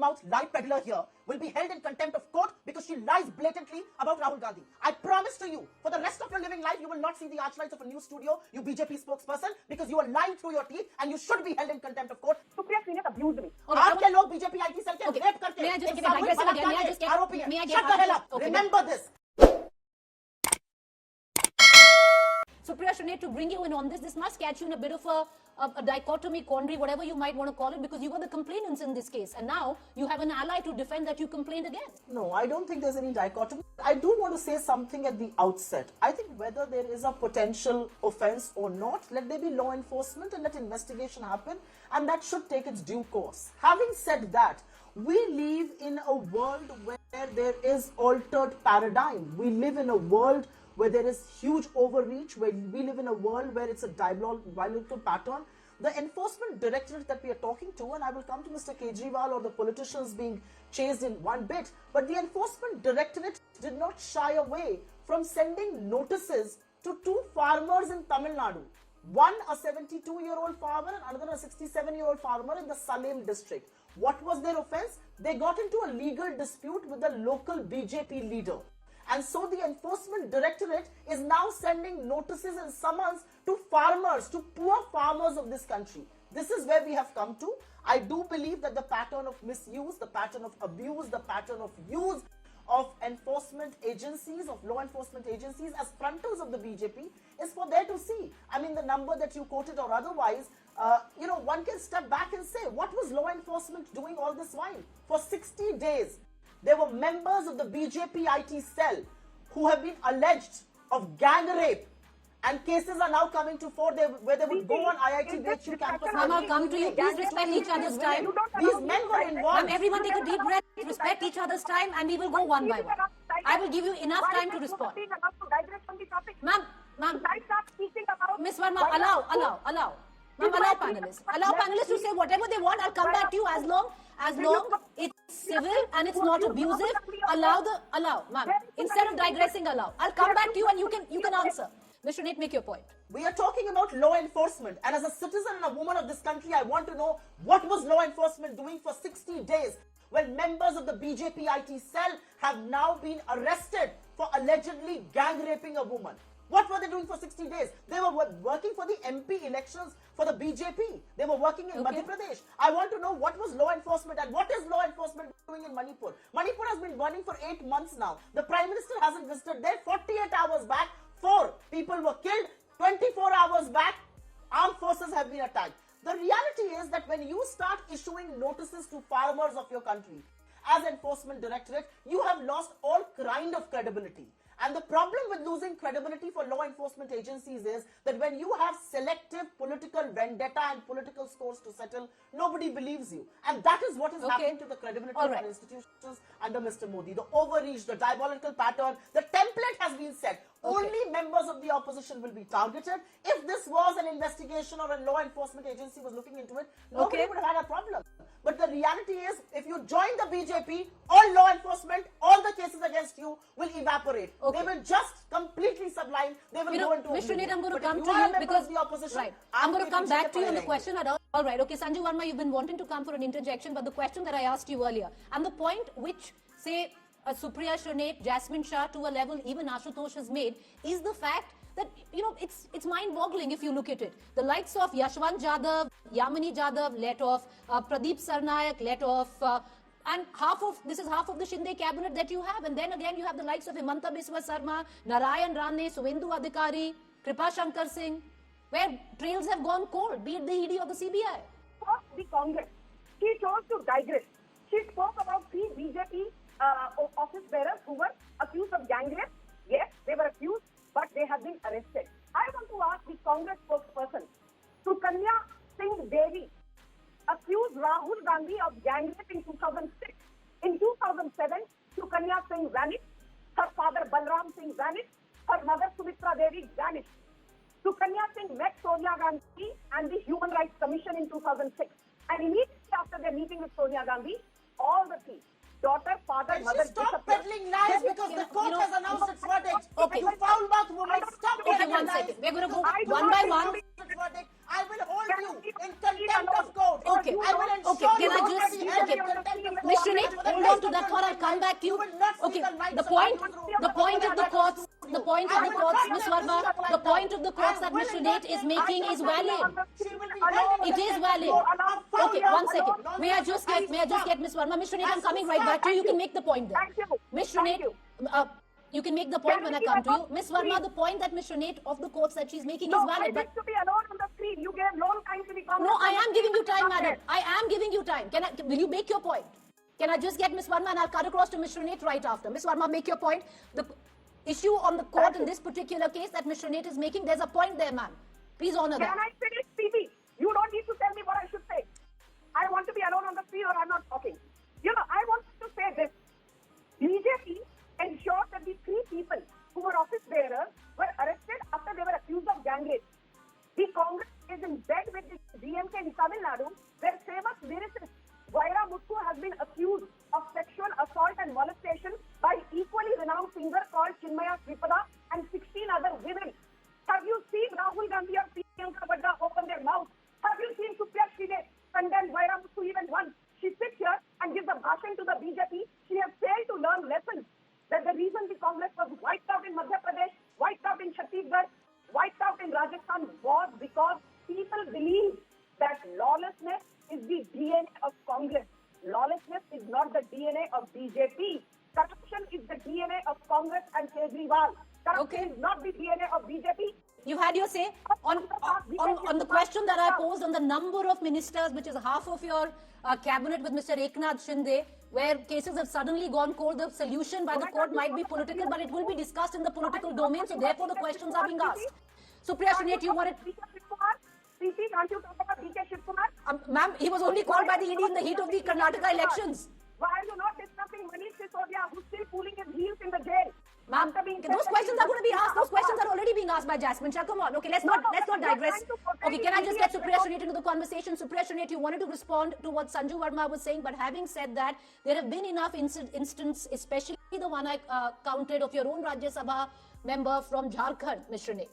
loudmouth lie peddler here will be held in contempt of court because she lies blatantly about Rahul Gandhi. I promise to you, for the rest of your living life, you will not see the archlights of a news studio, you BJP spokesperson, because you are lying through your teeth and you should be held in contempt of court. Supriya senior abused me. आपके लोग BJP IT cell के rape करके, may I just digress again? May I just get shut the hell up. Remember this. Supriya Shandaar, to bring you in on this must catch you in a bit of a dichotomy, quandary, whatever you might want to call it, because you were the complainants in this case, and now you have an ally to defend that you complained against. No, I don't think there's any dichotomy. I do want to say something at the outset. I think whether there is a potential offence or not, let there be law enforcement and let investigation happen, and that should take its due course. Having said that, we live in a world where there is altered paradigm. We live in a world where there is huge overreach, where we live in a world where it's a diabolical pattern. The enforcement directorate that we are talking to, and I will come to Mr. Kejriwal or the politicians being chased in one bit, but the enforcement directorate did not shy away from sending notices to two farmers in Tamil Nadu. One, a 72-year-old farmer, and another, a 67-year-old farmer in the Salem district. What was their offense? They got into a legal dispute with the local BJP leader. And so the enforcement directorate is now sending notices and summons to farmers, to poor farmers of this country. This is where we have come to. I do believe that the pattern of misuse, the pattern of abuse, the pattern of use of enforcement agencies, of law enforcement agencies as frontals of the BJP is for there to see. I mean, the number that you quoted or otherwise, one can step back and say, what was law enforcement doing all this while? For 60 days, there were members of the BJP IT cell who have been alleged of gang rape, and cases are now coming to fore where they would go on IIT BHU campus. Ma'am, come to you. Please respect each other's time. These men were involved. Ma'am, everyone take a deep breath, respect each other's time, and we will go one by one. I will give you enough time to respond. Ma'am, Miss Verma, allow. Ma'am, allow panelists. Allow panelists to say whatever they want. I'll come back to you as long it's civil and it's not abusive. Allow, ma'am. Instead of digressing, allow. I'll come back to you and you can answer. Mr. Nate, make your point. We are talking about law enforcement, and as a citizen and a woman of this country, I want to know what was law enforcement doing for 60 days when members of the BJP IT cell have now been arrested for allegedly gang raping a woman. What were they doing for 60 days? They were working for the MP elections for the BJP. They were working in Madhya Pradesh. I want to know what was law enforcement and what is law enforcement doing in Manipur. Manipur has been burning for 8 months now. The Prime Minister hasn't visited there. 48 hours back, 4 people were killed. 24 hours back, armed forces have been attacked. The reality is that when you start issuing notices to farmers of your country as enforcement directorate, you have lost all kind of credibility. And the problem with losing credibility for law enforcement agencies is that when you have selective political vendetta and political scores to settle, nobody believes you. And that is what is happening to the credibility of our institutions under Mr. Modi. The overreach, the diabolical pattern, the template has been set. Only members of the opposition will be targeted. If this was an investigation or a law enforcement agency was looking into it, nobody would have had a problem. But the reality is, if you join the BJP, all law enforcement, all the cases against you will evaporate. They will just completely sublime. They will go into Mr. Nate, I'm going to come to you because the opposition, I'm going to come back to you on the question. All right, okay, Sanju Verma, you've been wanting to come for an interjection, but the question that I asked you earlier, and the point which, say, Supriya Shandaar, Jasmine Shah, to a level even Ashutosh has made, is the fact that, it's mind-boggling if you look at it. The likes of Yashwant Jadhav, Yamini Jadhav let off, Pradeep Sarnaik let off, and this is half of the Shinde cabinet that you have. And then again, you have the likes of Himanta Biswa Sarma, Narayan Rane, Suvendu Adhikari, Kripa Shankar Singh, where trails have gone cold, be it the ED or the CBI. The Congress, she chose to digress. She spoke about 3 BJP office bearers who were accused of gang rape. Yes, they were accused, but they have been arrested. I want to ask the Congress spokesperson, Sukanya Singh Devi accused Rahul Gandhi of gang rape in 2006. In 2007, Sukanya Singh vanished. Her father Balram Singh vanished. Her mother Sumitra Devi vanished. Sukanya Singh met Sonia Gandhi and the Human Rights Commission in 2006. And immediately after their meeting with Sonia Gandhi, all the 3, daughter, father, mother, stop peddling lies because the court has announced its verdict. You foul-mouthed woman, stop peddling lies. 1 second. We're going to go one by one. I will hold you in contempt of court. Okay. I will ensure Can I just... on to that thought. I'll come back to you. Okay, the point of the courts, Miss Verma, the point of the courts that Ms. Renate is making is valid. It is valid. Okay, 1 second. May I just get Ms. Verma? Ms. Renate, I'm coming right back to you. You can make the point then. Thank you. Ms. Renate, you can make the point when I come to you. Ms. Verma, the point that Ms. Renate of the courts that she's making is I valid. need to be alone on the screen. You gave long time to the Congress. No, I am giving you time, madam. I am giving you time. Will you make your point? Can I just get Ms. Verma and I'll cut across to Ms. Renate right after. Ms. Verma, make your point. The issue on the court in this particular case that Ms. Renate is making, there's a point there, ma'am. Please honor that. Can I finish, Phoebe? You don't need to tell me what I should say. I want to be alone on the screen or I'm not talking. I want to say this. BJP ensured that the 3 people who were office bearers were arrested after they were accused of gang rape. The Congress is in bed with the DMK in Tamil Nadu, where famous lyricist Vaira Muthu has been accused of sexual assault and molestation by equally renowned singer called Chinmaya Sripada and 16 other women. Have you seen Rahul Gandhi or Priyanka Vadra open their mouth? Have you seen Supriya condemn Vaira Muthu even once? She sits here and gives a bhashan to the BJP. She has failed to learn lessons. That the reason the Congress was wiped out in Madhya Pradesh, wiped out in Chhattisgarh, wiped out in Rajasthan was because people believe that lawlessness is the DNA of Congress. Lawlessness is not the DNA of BJP. Corruption is the DNA of Congress and Kejriwal. Corruption is not the DNA of BJP. You had your say on the question that I posed on the number of ministers, which is half of your cabinet with Mr. Eknath Shinde, where cases have suddenly gone cold. The solution by the court might be political, but it will be discussed in the political domain, so therefore the questions are being asked. Supriya Shunate, you wanted... Can't you talk about D.K. Shivkumar? Ma'am, he was only called by the ED in the heat of the Karnataka elections. Why are you not discussing Manish Sisodia, who's still cooling his heels in the jail? Ma'am, those questions are going to be asked. Those questions are already being asked by Jasmine Shah. Come on. Okay, let's not digress. Okay, can I just get Supriya Shunate into the conversation? Supriya Shunate, you wanted to respond to what Sanju Verma was saying, but having said that, there have been enough instances, especially the one I counted of your own Rajya Sabha member from Jharkhand, Ms. Shunate.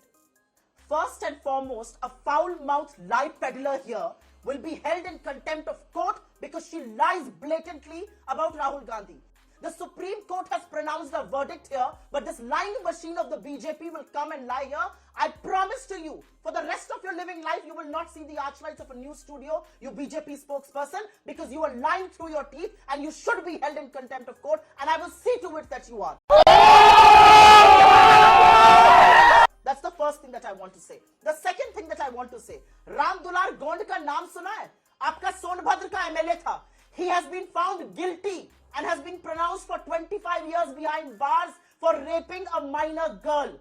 First and foremost, a foul-mouthed lie peddler here will be held in contempt of court because she lies blatantly about Rahul Gandhi. The Supreme Court has pronounced a verdict here, but this lying machine of the BJP will come and lie here. I promise to you, for the rest of your living life, you will not see the archlights of a news studio, you BJP spokesperson, because you are lying through your teeth and you should be held in contempt of court, and I will see to it that you are. That's the first thing that I want to say. The second thing that I want to say, Ram Dular Gond ka naam suna hai? Aapka Sonbhadra ka MLA tha. He has been found guilty and has been pronounced for 25 years behind bars for raping a minor girl.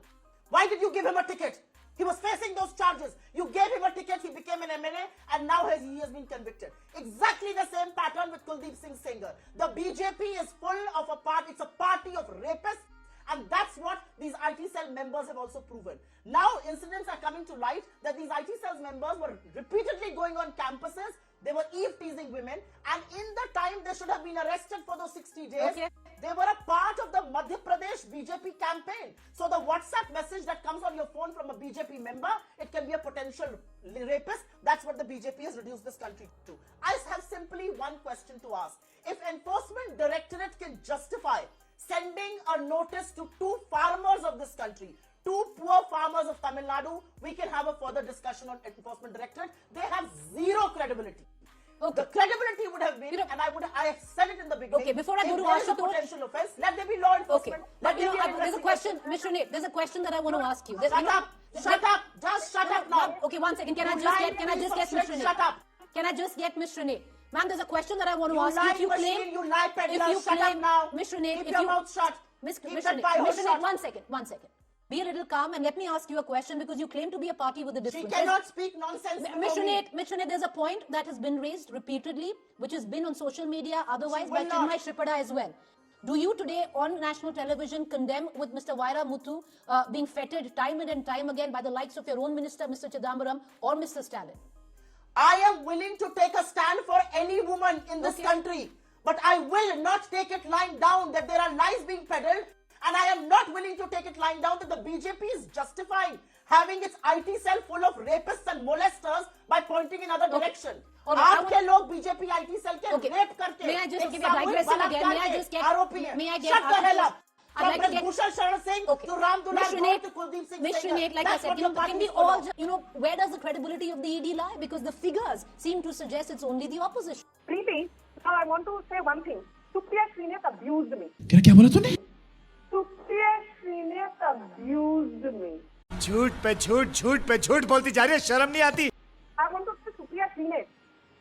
Why did you give him a ticket? He was facing those charges. You gave him a ticket, he became an MLA, and now he has been convicted. Exactly the same pattern with Kuldeep Singh Sengar. The BJP is full of it's a party of rapists. And that's what these IT cell members have also proven. Now, incidents are coming to light that these IT cell members were repeatedly going on campuses. They were eve-teasing women. And in the time they should have been arrested for those 60 days, they were a part of the Madhya Pradesh BJP campaign. So the WhatsApp message that comes on your phone from a BJP member, it can be a potential rapist. That's what the BJP has reduced this country to. I have simply one question to ask. If Enforcement Directorate can justify sending a notice to 2 farmers of this country, 2 poor farmers of Tamil Nadu, we can have a further discussion on Enforcement Directorate. They have zero credibility. Okay. The credibility would have been, and I said it in the beginning. Okay, before I go to Ashok, potential offense, let there be law enforcement. Okay, but there's a question, Ms. Shunate, there's a question that I want to ask you. Shut up, just shut up now. Okay, 1 second. Can I just get Ms. Shunate? Shut up. Can I just get Ms. Shunate? Ma'am, there's a question that I want to ask you. You lie peddler, shut up now. Ms. Shunate, keep your mouth shut. Ms. Shunate, 1 second. Be a little calm and let me ask you a question because you claim to be a party with a difference. She cannot speak nonsense. Ms. Shunate, there's a point that has been raised repeatedly, which has been on social media, otherwise by Chinmaya Sripada as well. Do you today on national television condemn with Mr. Vaira Muthu being feted time and time again by the likes of your own minister, Mr. Chidambaram, or Mr. Stalin? I am willing to take a stand for any woman in this country, but I will not take it lying down that there are lies being peddled, and I am not willing to take it lying down that the BJP is justifying having its IT cell full of rapists and molesters by pointing in other direction. आपके लोग BJP IT cell के rape करके May I just give a digression again? May I just get आरोपी है। May I get Shut the hell up. I'd like to get Bhushan Sharan Singh to Ram Dulal to Kuldeep Singh. Miss Shrenik, like I said, can we all, where does the credibility of the ED lie? Because the figures seem to suggest it's only the opposition. Preeti, now I want to say one thing. Supriya Srinath abused me. क्या बोला तूने? Supriya Srinath abused me. झूठ पे झूठ बोलती जा रही है, शर्म नहीं आती? I want to say Supriya Srinath,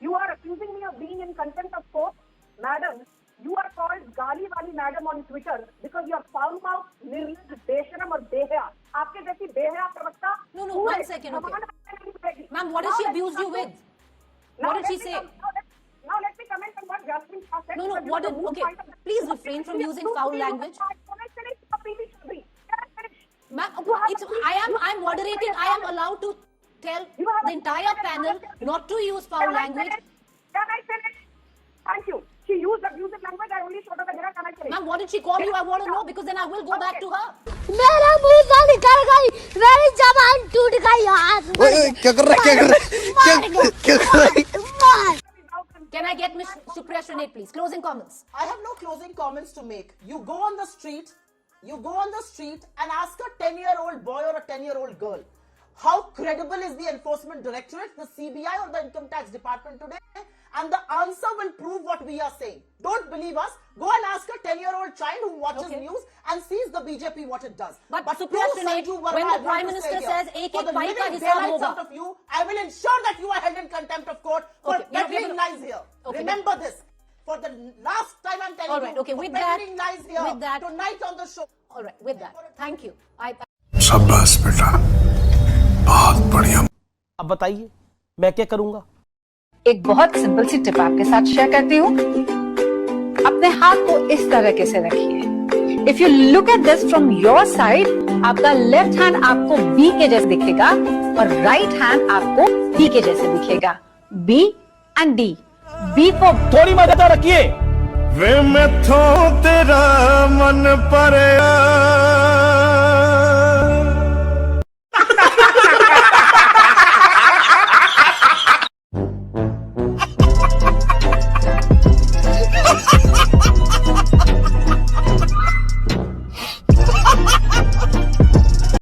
you are accusing me of being in contempt of court. Madam, you are called Gali Wali Madam on Twitter because you are foul mouth, nirlaj, besharam और बेहया. आपके जैसी बेहया प्रवक्ता. No, one second, okay. Ma'am, what has she abused you with? What did she say? Now let me comment on what Jasmine Shah said. No, what did, okay, please refrain from using foul language. Ma'am, I'm moderating. I am allowed to tell the entire panel not to use foul language. Can I finish? Thank you. She used abusive language. I only showed her the mirror. Can I finish? Ma'am, what did she call you? I want to know because then I will go back to her. मेरा मुंह से निकल गई, मेरी जबान टूट गई यार। क्या कर रहा है? Can I get Miss Supriya Srinath, please? Closing comments. I have no closing comments to make. You go on the street and ask a 10-year-old boy or a 10-year-old girl, how credible is the Enforcement Directorate, the CBI or the Income Tax Department today? And the answer will prove what we are saying. Don't believe us. Go and ask a 10-year-old child who watches news and sees the BJP what it does. But Supriya Srinath, when the Prime Minister says एक-एक पाई का हिसाब होगा, out of you, I will ensure that you are held in contempt of court for peddling lies here. Remember this. For the last time I'm telling you, okay, with peddling lies here with that, tonight on the show. All right, with that, thank you. शाबाश बेटा, बहुत बढ़िया। अब बताइए मैं क्या करूंगा? एक बहुत सिंपल सी टिप आपके साथ शेयर करती हूँ। अपने हाथ को इस तरीके से रखिए। If you look at this from your side, आपका लेफ्ट हैंड आपको बी के जैसे दिखेगा और राइट हैंड आपको डी के जैसे दिखेगा। B and D. B for थोड़ी मदद रखिए। वे मैं तो तेरा मन पर